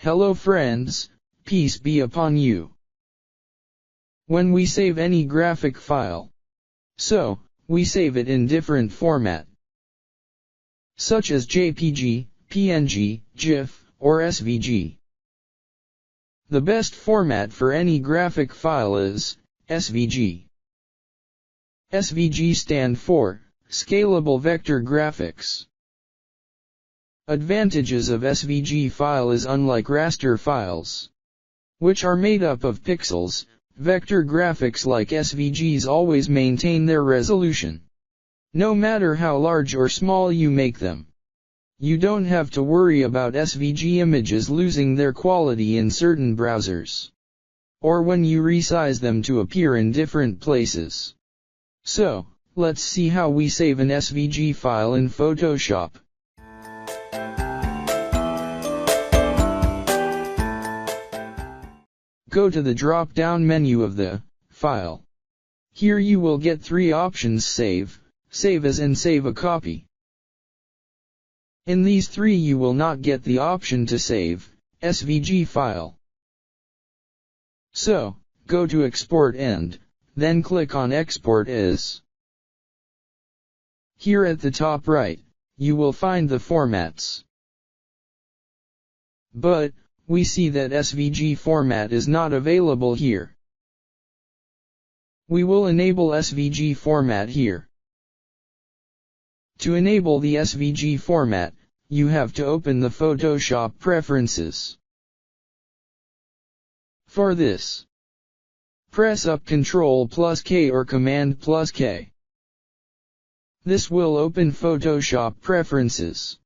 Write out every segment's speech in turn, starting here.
Hello friends, peace be upon you. When we save any graphic file, so, we save it in different format, such as JPG, PNG, GIF, or SVG. The best format for any graphic file is SVG. SVG stand for Scalable Vector Graphics. Advantages of SVG file is unlike raster files, which are made up of pixels, vector graphics like SVGs always maintain their resolution. No matter how large or small you make them. You don't have to worry about SVG images losing their quality in certain browsers, or when you resize them to appear in different places. So, let's see how we save an SVG file in Photoshop. Go to the drop-down menu of the file. Here you will get three options: save, save as, and save a copy. In these three you will not get the option to save SVG file. So, go to Export and then click on Export as. Here at the top right, you will find the formats. But, we see that SVG format is not available here. We will enable SVG format here. To enable the SVG format, you have to open the Photoshop preferences. For this, press up Ctrl+K or Command+K. This will open Photoshop preferences.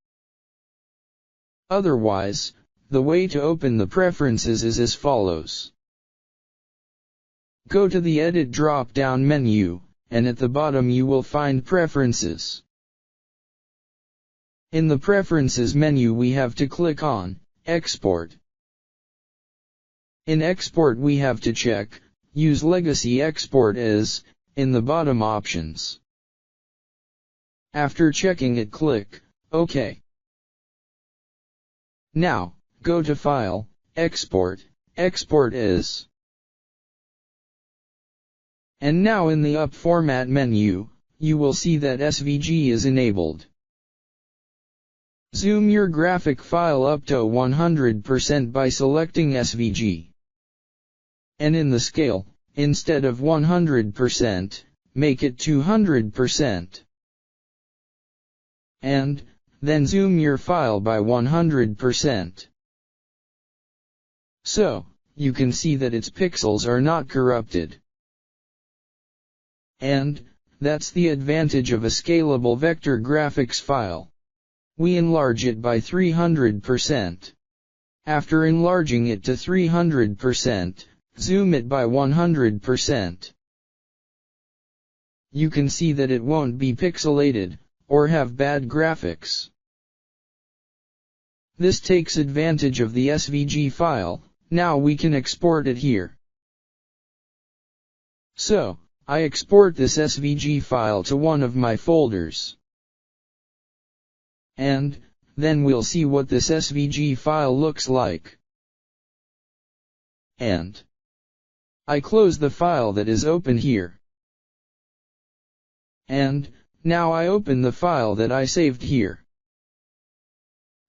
Otherwise, the way to open the preferences is as follows. Go to the Edit drop-down menu, and at the bottom you will find Preferences. In the Preferences menu we have to click on Export. In Export we have to check Use Legacy Export as in the bottom options. After checking it, click OK. Now, go to File, Export, Export as. And now in the Up Format menu, you will see that SVG is enabled. Zoom your graphic file up to 100% by selecting SVG. And in the scale, instead of 100%, make it 200%. And then zoom your file by 100%. So, you can see that its pixels are not corrupted. And, that's the advantage of a scalable vector graphics file. We enlarge it by 300%. After enlarging it to 300%, zoom it by 100%. You can see that it won't be pixelated, or have bad graphics. This takes advantage of the SVG file. Now we can export it here. So, I export this SVG file to one of my folders. And, then we'll see what this SVG file looks like. And I close the file that is open here. And now I open the file that I saved here.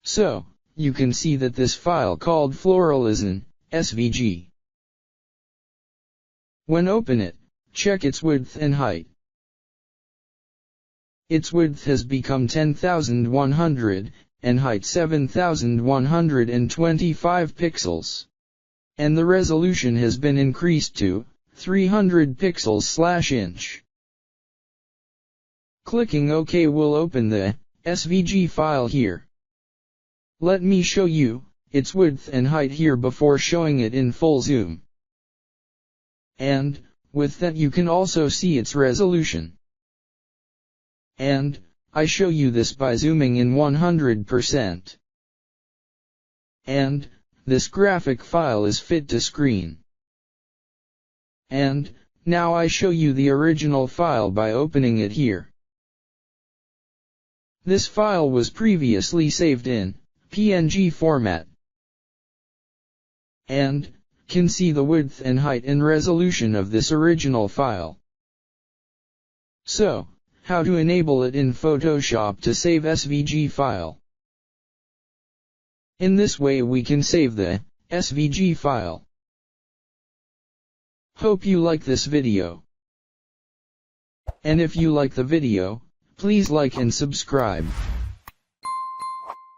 So, you can see that this file called Floral is an SVG. When open it, check its width and height. Its width has become 10,100, and height 7,125 pixels. And the resolution has been increased to 300 pixels/inch. Clicking OK will open the SVG file here. Let me show you its width and height here before showing it in full zoom. And, with that you can also see its resolution. And, I show you this by zooming in 100%. And, this graphic file is fit to screen. And, now I show you the original file by opening it here. This file was previously saved in PNG format. and can see the width and height and resolution of this original file. So, how to enable it in Photoshop to save SVG file? In this way we can save the SVG file. Hope you like this video. And if you like the video, please like and subscribe.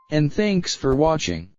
And thanks for watching.